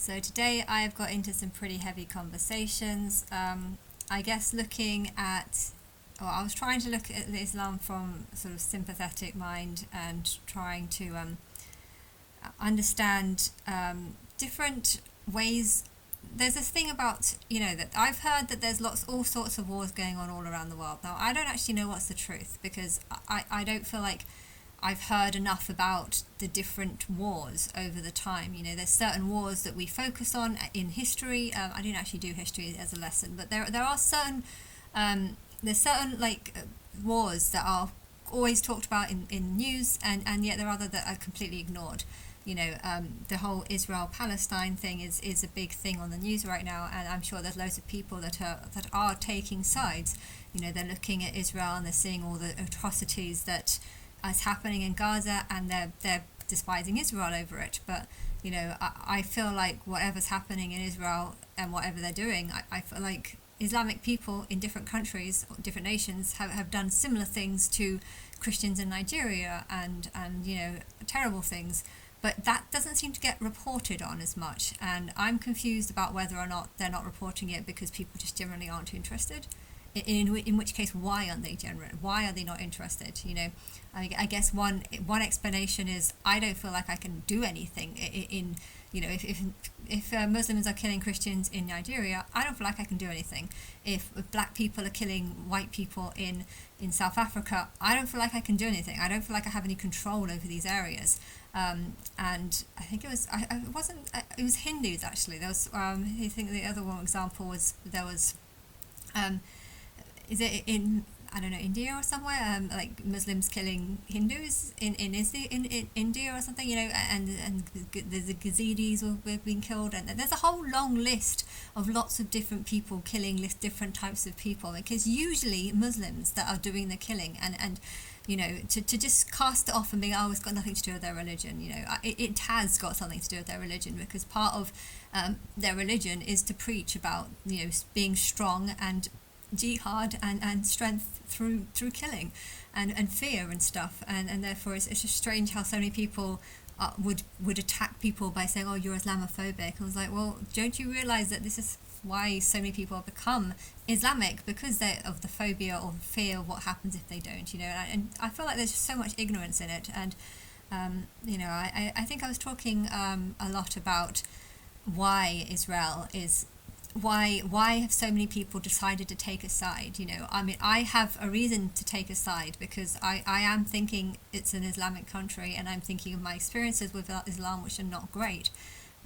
So today I've got into some pretty heavy conversations. I guess I was trying to look at Islam from a sort of sympathetic mind and trying to understand different ways. There's this thing about, that I've heard that there's all sorts of wars going on all around the world. Now, I don't actually know what's the truth because I don't feel like I've heard enough about the different wars over the time. There's certain wars that we focus on in history. I didn't actually do history as a lesson, but there are certain wars that are always talked about in news, and yet there are other that are completely ignored. The whole Israel-Palestine thing is a big thing on the news right now, and I'm sure there's loads of people that are taking sides. They're looking at Israel and they're seeing all the atrocities that is happening in Gaza, and they're despising Israel over it. But I feel like whatever's happening in Israel and whatever they're doing, I feel like Islamic people in different countries, different nations, have done similar things to Christians in Nigeria, and terrible things. But that doesn't seem to get reported on as much, and I'm confused about whether or not they're not reporting it because people just generally aren't interested. In which case, why aren't they Why are they not interested? I guess one explanation is I don't feel like I can do anything if Muslims are killing Christians in Nigeria, I don't feel like I can do anything. If black people are killing white people in South Africa, I don't feel like I can do anything. I don't feel like I have any control over these areas. And I think it was Hindus actually. There was I think the other one example was there was is it in, I don't know, India or somewhere, like Muslims killing Hindus in India or something, and the Yazidis were being killed, and there's a whole long list of lots of different people killing different types of people, because usually Muslims that are doing the killing, and to just cast it off and being, it's got nothing to do with their religion. It has got something to do with their religion, because part of their religion is to preach about being strong and jihad and strength through killing and fear and stuff, and therefore it's just strange how so many people would attack people by saying, oh, you're Islamophobic. I was like, well, don't you realize that this is why so many people have become Islamic, because of the phobia or fear of what happens if they don't, and I feel like there's just so much ignorance in it. And I think I was talking a lot about why Israel is why have so many people decided to take a side. I have a reason to take a side, because I am thinking it's an Islamic country, and I'm thinking of my experiences with Islam, which are not great.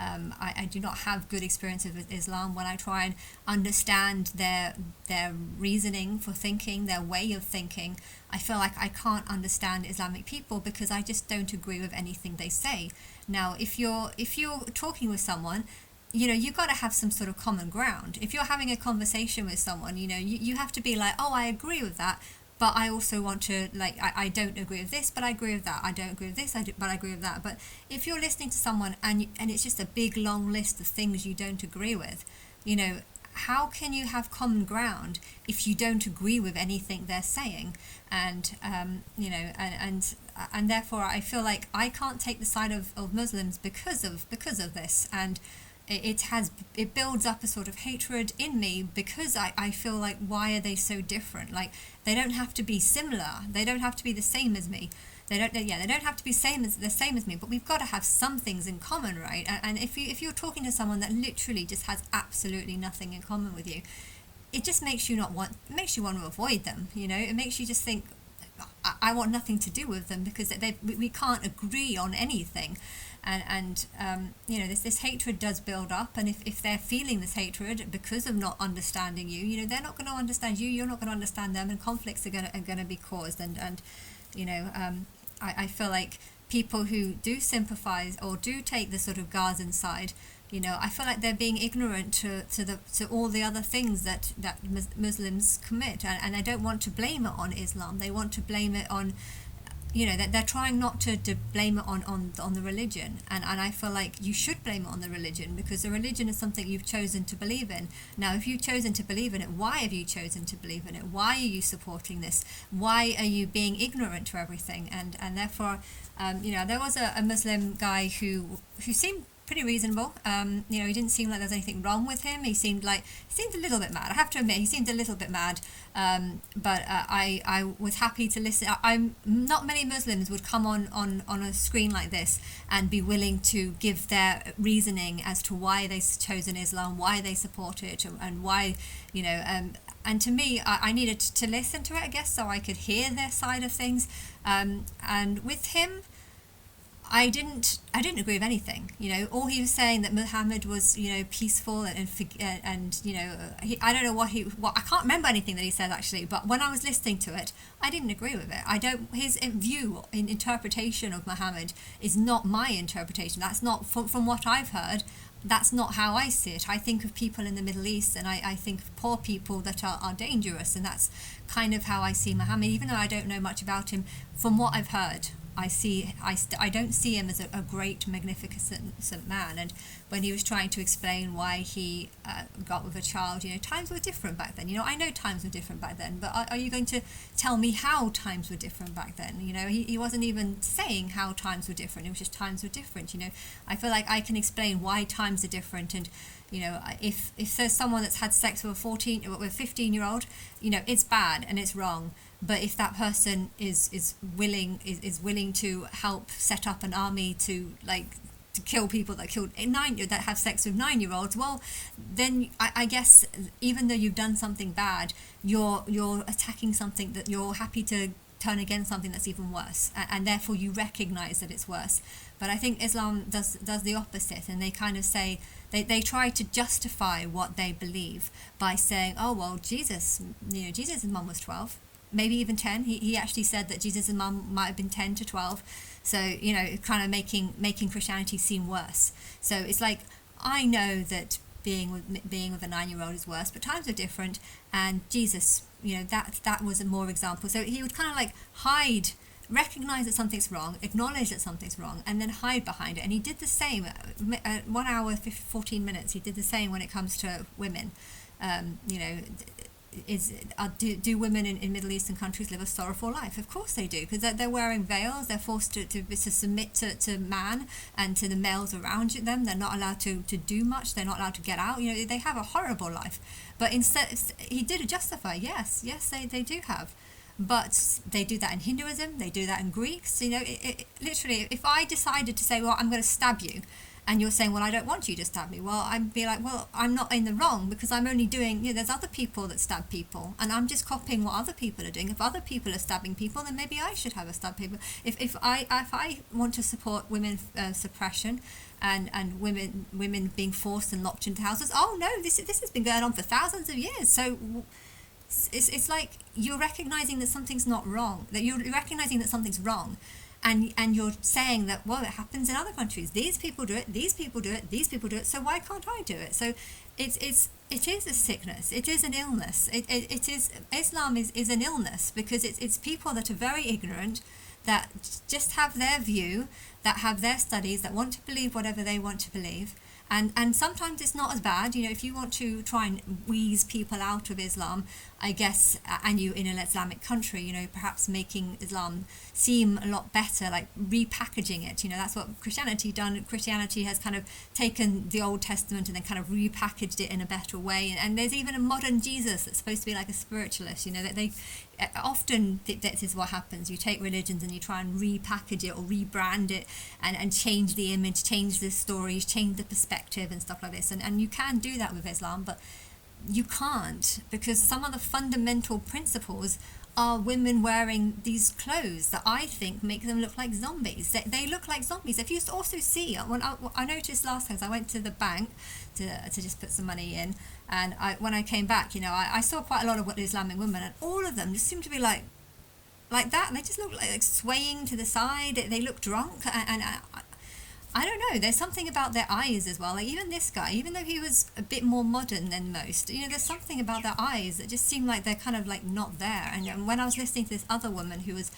I do not have good experiences with Islam. When I try and understand their reasoning for thinking, their way of thinking, I feel like I can't understand Islamic people because I just don't agree with anything they say. Now, if you're talking with someone, you've got to have some sort of common ground. If you're having a conversation with someone, you have to be like, oh, I agree with that, but I also want to, like, I don't agree with this, but I agree with that. I don't agree with this, but I agree with that. But if you're listening to someone and it's just a big, long list of things you don't agree with, how can you have common ground if you don't agree with anything they're saying? And, and therefore I feel like I can't take the side of Muslims because of this. And it builds up a sort of hatred in me, because I feel like, why are they so different? Like, they don't have to be similar. They don't have to be the same as me. They don't have to be the same as me, but we've got to have some things in common, right? And if you're talking to someone that literally just has absolutely nothing in common with you, it just makes you want to avoid them. It makes you just think, I want nothing to do with them, because we can't agree on anything. And this hatred does build up, and if they're feeling this hatred because of not understanding you, they're not going to understand you, you're not going to understand them, and conflicts are going to be caused. And I feel like people who do sympathize or do take the sort of Gazan side, I feel like they're being ignorant to all the other things that Muslims commit, and they don't want to blame it on Islam. They want to blame it on, they're trying not to blame it on the religion, and I feel like you should blame it on the religion, because the religion is something you've chosen to believe in. Now, if you've chosen to believe in it, why have you chosen to believe in it? Why are you supporting this? Why are you being ignorant to everything? And therefore, there was a Muslim guy who seemed pretty reasonable. He didn't seem like there was anything wrong with him. He seemed a little bit mad. I have to admit, he seemed a little bit mad. But I was happy to listen. I'm not many Muslims would come on a screen like this and be willing to give their reasoning as to why they've chosen Islam, why they support it, and why, and to me, I needed to listen to it, I guess, so I could hear their side of things. And with him, I didn't agree with anything. All he was saying that Muhammad was, peaceful and I don't know what I can't remember anything that he said actually. But when I was listening to it, I didn't agree with it. His view in interpretation of Muhammad is not my interpretation. That's not from what I've heard. That's not how I see it. I think of people in the Middle East, and I think of poor people that are dangerous, and that's kind of how I see Muhammad. Even though I don't know much about him, from what I've heard, I don't see him as a great, magnificent man. And when he was trying to explain why he got with a child, times were different back then. I know times were different back then, but are you going to tell me how times were different back then? He wasn't even saying how times were different. It was just times were different. I feel like I can explain why times are different. And if there's someone that's had sex with a 15-year-old, it's bad and it's wrong. But if that person is willing to help set up an army to kill people that have sex with 9-year-olds, well, then I guess even though you've done something bad, you're attacking something that you're happy to turn against, something that's even worse, and therefore you recognize that it's worse. But I think Islam does the opposite, and they kind of say they try to justify what they believe by saying, oh well, Jesus' mum was 12. Maybe even 10. He actually said that Jesus' mum might have been 10 to 12. So, kind of making Christianity seem worse. So it's like, I know that being with a 9-year-old is worse, but times are different. And Jesus, that was a more example. So he would kind of hide, recognize that something's wrong, acknowledge that something's wrong, and then hide behind it. And he did the same. 1 hour, 14 minutes, he did the same when it comes to women. Do women in Middle Eastern countries live a sorrowful life? Of course they do, because they're wearing veils. They're forced to submit to man and to the males around them. They're not allowed to do much. They're not allowed to get out. They have a horrible life. But instead, he did justify. Yes, they do have. But they do that in Hinduism. They do that in Greeks. Literally, if I decided to say, well, I'm going to stab you, and you're saying, well, I don't want you to stab me. Well, I'd be like, well, I'm not in the wrong, because I'm only doing, there's other people that stab people, and I'm just copying what other people are doing. If other people are stabbing people, then maybe I should have a stab people. If I want to support women suppression and women being forced and locked into houses, oh no, this has been going on for thousands of years. So it's like you're recognizing that something's not wrong, that you're recognizing that something's wrong. And you're saying that, well, it happens in other countries. These people do it, these people do it, these people do it, so why can't I do it? So it is a sickness. It is an illness. Islam is an illness, because it's people that are very ignorant, that just have their view, that have their studies, that want to believe whatever they want to believe. And sometimes it's not as bad, if you want to try and wheeze people out of Islam, I guess, and you in an Islamic country, perhaps making Islam seem a lot better, like repackaging it. That's what Christianity done. Christianity has kind of taken the Old Testament and then kind of repackaged it in a better way. And there's even a modern Jesus that's supposed to be like a spiritualist. That they often, this is what happens. You take religions and you try and repackage it or rebrand it and change the image, change the stories, change the perspective and stuff like this. And you can do that with Islam, but you can't, because some of the fundamental principles are women wearing these clothes that I think make them look like zombies. They look like zombies. If you also see, when I noticed last time I went to the bank to just put some money in, and when I came back, I saw quite a lot of Islamic women, and all of them just seemed to be like that, and they just look like swaying to the side. They look drunk, and I don't know, there's something about their eyes as well. Like even this guy, even though he was a bit more modern than most, there's something about their eyes that just seem like they're kind of like not there. And when I was listening to this other woman who was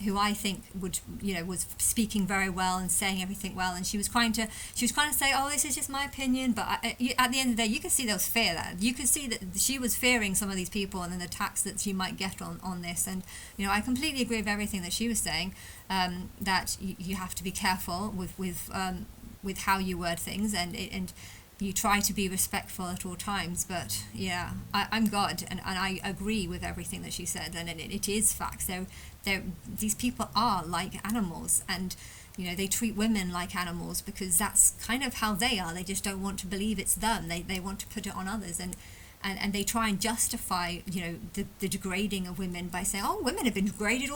who I think was speaking very well and saying everything well, and she was trying to say, oh, this is just my opinion, but at the end of the day, you could see there was fear there. You could see that she was fearing some of these people and then the attacks that she might get on this. And I completely agree with everything that she was saying, that you have to be careful with with how you word things, and you try to be respectful at all times. But yeah, I'm God, and I agree with everything that she said, and it is facts. These people are like animals, and they treat women like animals because that's kind of how they are. They just don't want to believe it's them. They want to put it on others, and they try and justify the degrading of women by saying, oh, women have been degraded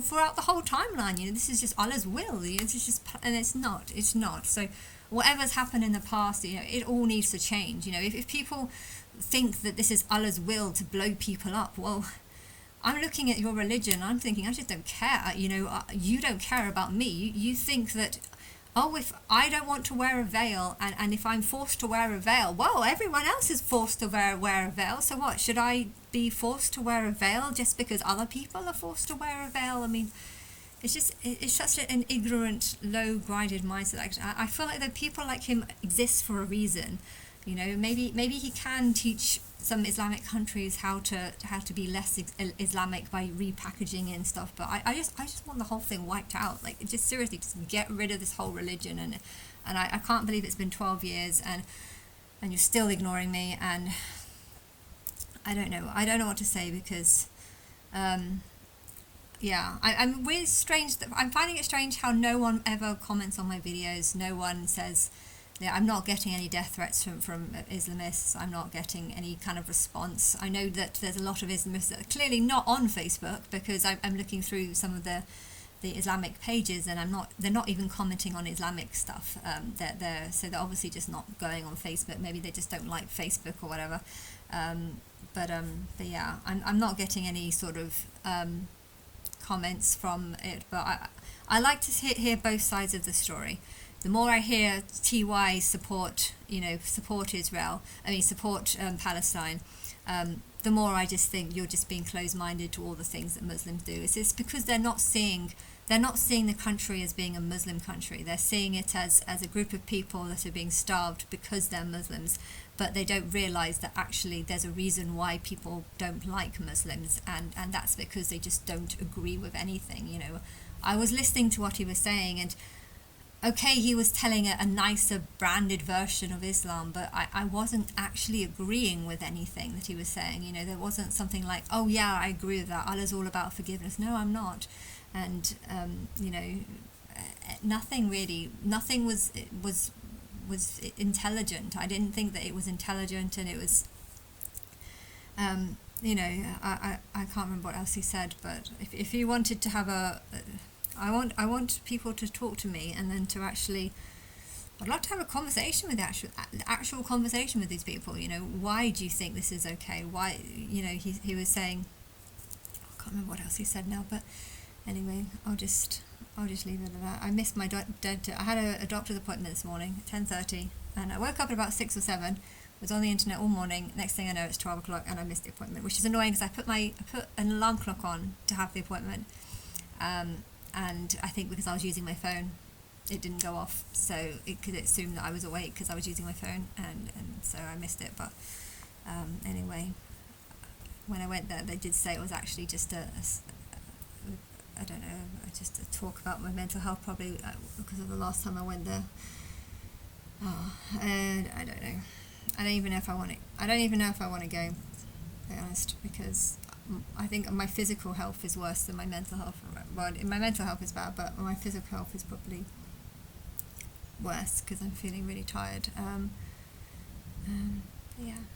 throughout the whole timeline. This is just Allah's will. It's just, and it's not. So whatever's happened in the past, it all needs to change. If people think that this is Allah's will to blow people up, well, I'm looking at your religion, I'm thinking, I just don't care. You don't care about me. You think that, oh, if I don't want to wear a veil, and if I'm forced to wear a veil, well, everyone else is forced to wear a veil, so what? Should I be forced to wear a veil just because other people are forced to wear a veil? I mean, it's such an ignorant, low-minded mindset. Like, I feel like that people like him exist for a reason. Maybe he can teach some Islamic countries how to be less Islamic by repackaging and stuff. But I just want the whole thing wiped out. Like, just seriously, just get rid of this whole religion. And I can't believe it's been 12 years and you're still ignoring me. And I don't know what to say, because yeah, I'm really strange. I'm finding it strange how no one ever comments on my videos. No one says, yeah, I'm not getting any death threats from Islamists. I'm not getting any kind of response. I know that there's a lot of Islamists that are clearly not on Facebook, because I'm looking through some of the Islamic pages, and they're not even commenting on Islamic stuff. So they're obviously just not going on Facebook. Maybe they just don't like Facebook or whatever. But yeah, I'm not getting any sort of comments from it. But I like to hear both sides of the story. The more I hear TY support Israel, support Palestine, the more I just think you're just being closed-minded to all the things that Muslims do. It's because they're not seeing the country as being a Muslim country. They're seeing it as a group of people that are being starved because they're Muslims, but they don't realize that actually there's a reason why people don't like Muslims, and that's because they just don't agree with anything. I was listening to what he was saying, and okay, he was telling a nicer branded version of Islam, but I wasn't actually agreeing with anything that he was saying. There wasn't something like, oh yeah, I agree with that, Allah's all about forgiveness. No, I'm not. And nothing was intelligent. I didn't think that it was intelligent, and it was I can't remember what else he said, but if he wanted to have I want people to talk to me, and then I'd like to have a conversation with actual conversation with these people. Why do you think this is okay? Why, he was saying, I can't remember what else he said now, but anyway, I'll just leave it at that. I missed my I had a doctor's appointment this morning at 10:30, and I woke up at about 6 or 7. Was on the internet all morning. Next thing I know, it's 12 o'clock, and I missed the appointment, which is annoying because I put an alarm clock on to have the appointment. And I think because I was using my phone, it didn't go off, so it could assume that I was awake because I was using my phone, and so I missed it. But anyway, when I went there, they did say it was actually just I don't know, just a talk about my mental health, probably because of the last time I went there. And I don't know. I don't even know if I want to go, to be honest, because I think my physical health is worse than my mental health. Well, my mental health is bad, but my physical health is probably worse because I'm feeling really tired. Yeah.